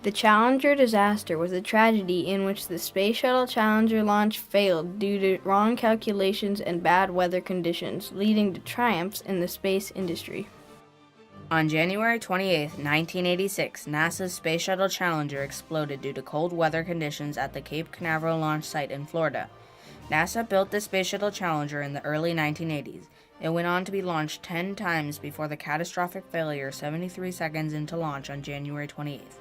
The Challenger disaster was a tragedy in which the Space Shuttle Challenger launch failed due to wrong calculations and bad weather conditions, leading to triumphs in the space industry. On January 28, 1986, NASA's Space Shuttle Challenger exploded due to cold weather conditions at the Cape Canaveral launch site in Florida. NASA built the Space Shuttle Challenger in the early 1980s. It went on to be launched 10 times before the catastrophic failure 73 seconds into launch on January 28th.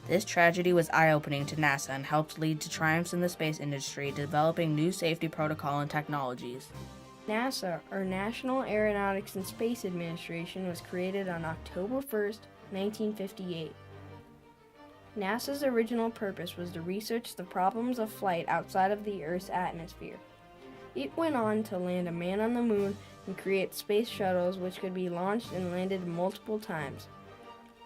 This tragedy was eye-opening to NASA and helped lead to triumphs in the space industry, developing new safety protocol and technologies. NASA, or National Aeronautics and Space Administration, was created on October 1st, 1958. NASA's original purpose was to research the problems of flight outside of the Earth's atmosphere. It went on to land a man on the moon and create space shuttles which could be launched and landed multiple times.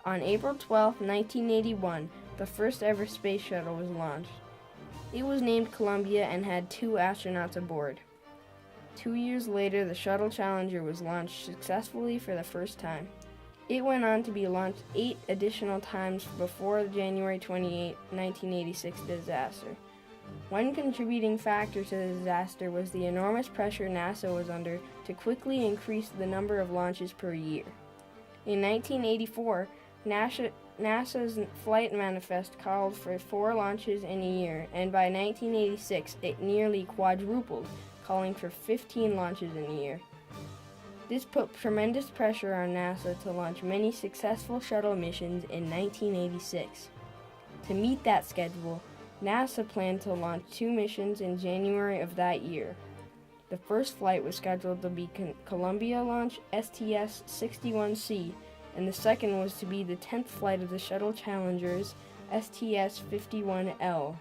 On April 12, 1981, the first ever space shuttle was launched. It was named Columbia and had 2 astronauts aboard. 2 years later, the Shuttle Challenger was launched successfully for the first time. It went on to be launched 8 additional times before the January 28, 1986 disaster. One contributing factor to the disaster was the enormous pressure NASA was under to quickly increase the number of launches per year. In 1984, NASA's flight manifest called for 4 launches in a year, and by 1986 it nearly quadrupled, calling for 15 launches in a year. This put tremendous pressure on NASA to launch many successful shuttle missions in 1986. To meet that schedule, NASA planned to launch 2 missions in January of that year. The first flight was scheduled to be Columbia launch STS-61C, and the second was to be the 10th flight of the Shuttle Challenger's STS-51L.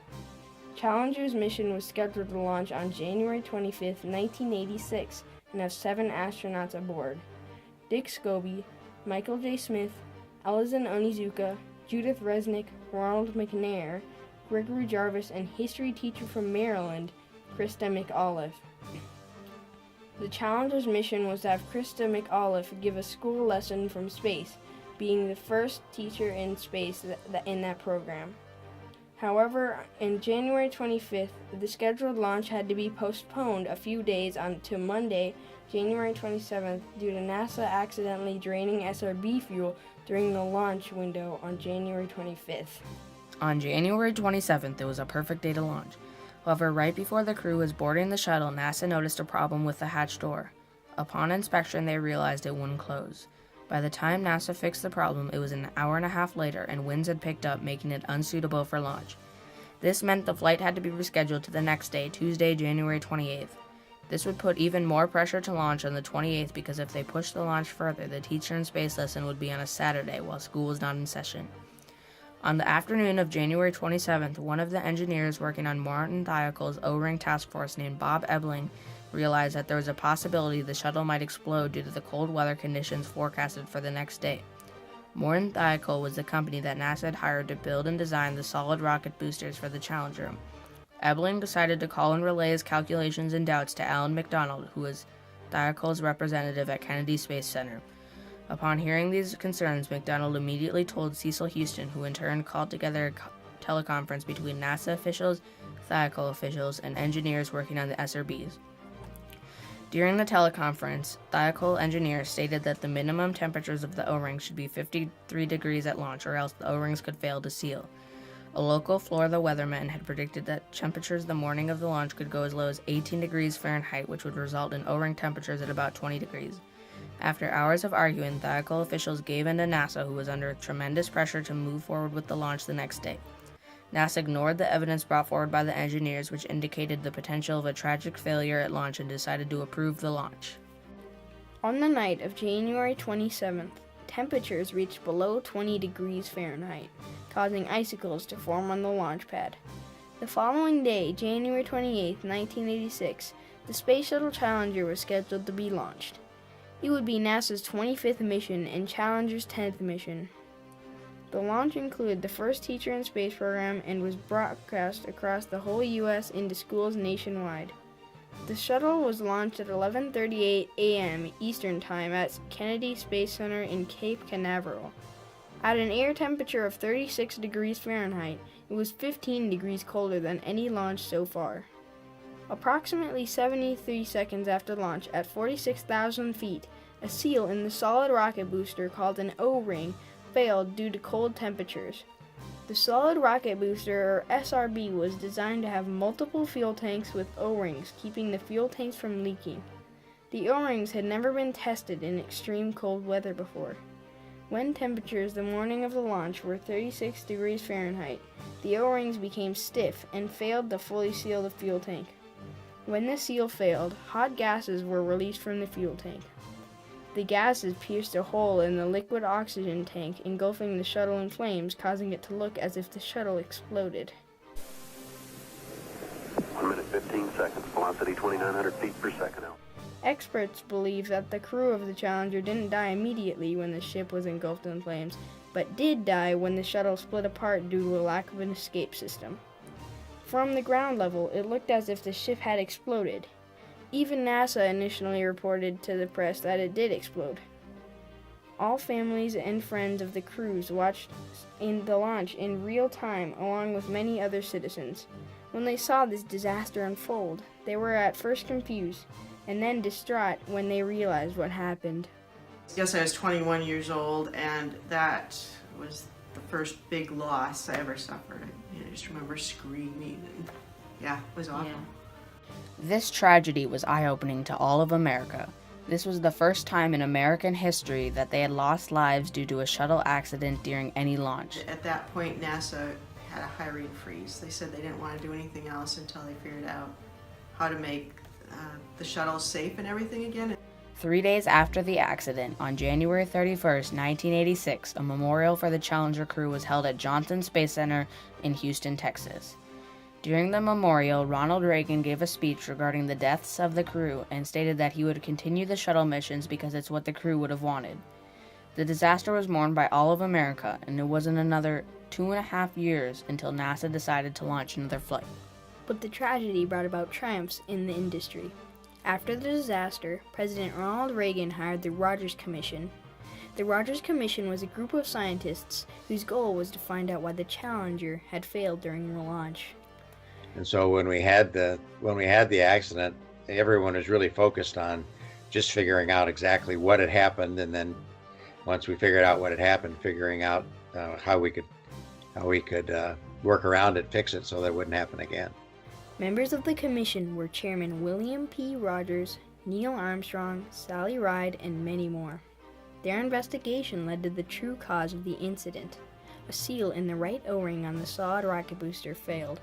Challenger's mission was scheduled to launch on January 25, 1986, and have 7 astronauts aboard: Dick Scobie, Michael J. Smith, Alizon Onizuka, Judith Resnick, Ronald McNair, Gregory Jarvis, and history teacher from Maryland, Krista McAuliffe. The Challenger's mission was to have Krista McAuliffe give a school lesson from space, being the first teacher in space in that program. However, on January 25th, the scheduled launch had to be postponed a few days to Monday, January 27th, due to NASA accidentally draining SRB fuel during the launch window on January 25th. On January 27th, it was a perfect day to launch. However, right before the crew was boarding the shuttle, NASA noticed a problem with the hatch door. Upon inspection, they realized it wouldn't close. By the time NASA fixed the problem, it was an hour and a half later, and winds had picked up, making it unsuitable for launch. This meant the flight had to be rescheduled to the next day, Tuesday, January 28th. This would put even more pressure to launch on the 28th because if they pushed the launch further, the teacher and space lesson would be on a Saturday while school was not in session. On the afternoon of January 27th, one of the engineers working on Martin Thielkel's O-ring task force named Bob Ebling realized that there was a possibility the shuttle might explode due to the cold weather conditions forecasted for the next day. Martin Thielkel was the company that NASA had hired to build and design the solid rocket boosters for the Challenger. Ebling decided to call and relay his calculations and doubts to Alan McDonald, who was Thielkel's representative at Kennedy Space Center. Upon hearing these concerns, McDonald immediately told Cecil Houston, who in turn called together a teleconference between NASA officials, Thielkel officials, and engineers working on the SRBs. During the teleconference, Thielkel engineers stated that the minimum temperatures of the O-rings should be 53 degrees at launch, or else the O-rings could fail to seal. A local Florida weatherman had predicted that temperatures the morning of the launch could go as low as 18 degrees Fahrenheit, which would result in O-ring temperatures at about 20 degrees. After hours of arguing, Thielkel officials gave in to NASA, who was under tremendous pressure to move forward with the launch the next day. NASA ignored the evidence brought forward by the engineers, which indicated the potential of a tragic failure at launch, and decided to approve the launch. On the night of January 27th, temperatures reached below 20 degrees Fahrenheit, causing icicles to form on the launch pad. The following day, January 28, 1986, the Space Shuttle Challenger was scheduled to be launched. It would be NASA's 25th mission and Challenger's 10th mission. The launch included the first teacher in space program and was broadcast across the whole U.S. into schools nationwide. The shuttle was launched at 11:38 a.m. Eastern Time at Kennedy Space Center in Cape Canaveral. At an air temperature of 36 degrees Fahrenheit, it was 15 degrees colder than any launch so far. Approximately 73 seconds after launch, at 46,000 feet, a seal in the solid rocket booster called an O-ring failed due to cold temperatures. The solid rocket booster, or SRB, was designed to have multiple fuel tanks with O-rings, keeping the fuel tanks from leaking. The O-rings had never been tested in extreme cold weather before. When temperatures the morning of the launch were 36 degrees Fahrenheit, the O-rings became stiff and failed to fully seal the fuel tank. When the seal failed, hot gases were released from the fuel tank. The gases pierced a hole in the liquid oxygen tank, engulfing the shuttle in flames, causing it to look as if the shuttle exploded. 1 minute 15 seconds, velocity 2,900 feet per second out. Experts believe that the crew of the Challenger didn't die immediately when the ship was engulfed in flames, but did die when the shuttle split apart due to a lack of an escape system. From the ground level, it looked as if the ship had exploded. Even NASA initially reported to the press that it did explode. All families and friends of the crews watched the launch in real time, along with many other citizens. When they saw this disaster unfold, they were at first confused, and then distraught when they realized what happened. Yes, I was 21 years old, and that was the first big loss I ever suffered. I just remember screaming, and yeah, it was awful. Yeah. This tragedy was eye-opening to all of America. This was the first time in American history that they had lost lives due to a shuttle accident during any launch. At that point, NASA had a hiring freeze. They said they didn't want to do anything else until they figured out how to make the shuttle safe and everything again. 3 days after the accident, on January 31st, 1986, a memorial for the Challenger crew was held at Johnson Space Center in Houston, Texas. During the memorial, Ronald Reagan gave a speech regarding the deaths of the crew and stated that he would continue the shuttle missions because it's what the crew would have wanted. The disaster was mourned by all of America, and it wasn't another 2.5 years until NASA decided to launch another flight. But the tragedy brought about triumphs in the industry. After the disaster, President Ronald Reagan hired the Rogers Commission. The Rogers Commission was a group of scientists whose goal was to find out why the Challenger had failed during the launch. And so when we had the accident, everyone was really focused on just figuring out exactly what had happened, and then once we figured out what had happened, figuring out how we could work around it, fix it so that it wouldn't happen again. Members of the commission were Chairman William P. Rogers, Neil Armstrong, Sally Ride, and many more. Their investigation led to the true cause of the incident. A seal in the right O-ring on the solid rocket booster failed.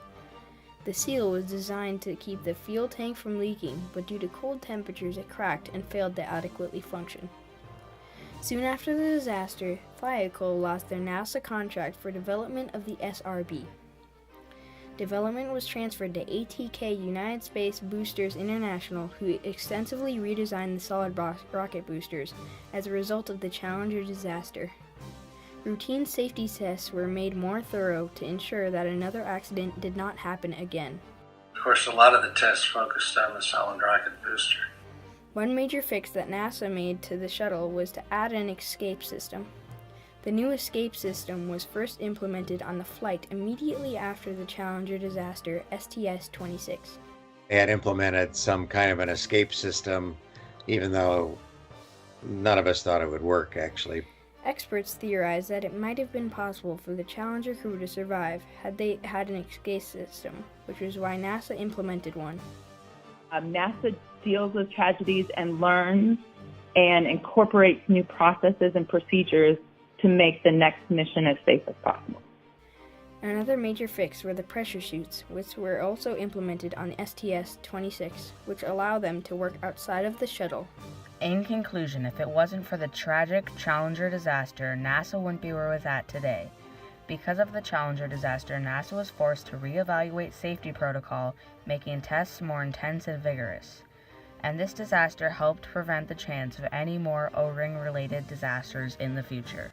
The seal was designed to keep the fuel tank from leaking, but due to cold temperatures it cracked and failed to adequately function. Soon after the disaster, Thiokol lost their NASA contract for development of the SRB. Development was transferred to ATK United Space Boosters International, who extensively redesigned the solid rocket boosters as a result of the Challenger disaster. Routine safety tests were made more thorough to ensure that another accident did not happen again. Of course, a lot of the tests focused on the solid rocket booster. One major fix that NASA made to the shuttle was to add an escape system. The new escape system was first implemented on the flight immediately after the Challenger disaster, STS-26. They had implemented some kind of an escape system, even though none of us thought it would work, actually. Experts theorize that it might have been possible for the Challenger crew to survive had they had an escape system, which is why NASA implemented one. NASA deals with tragedies and learns and incorporates new processes and procedures to make the next mission as safe as possible. Another major fix were the pressure chutes, which were also implemented on STS-26, which allow them to work outside of the shuttle. In conclusion, if it wasn't for the tragic Challenger disaster, NASA wouldn't be where it's at today. Because of the Challenger disaster, NASA was forced to reevaluate safety protocol, making tests more intense and vigorous. And this disaster helped prevent the chance of any more O-ring related disasters in the future.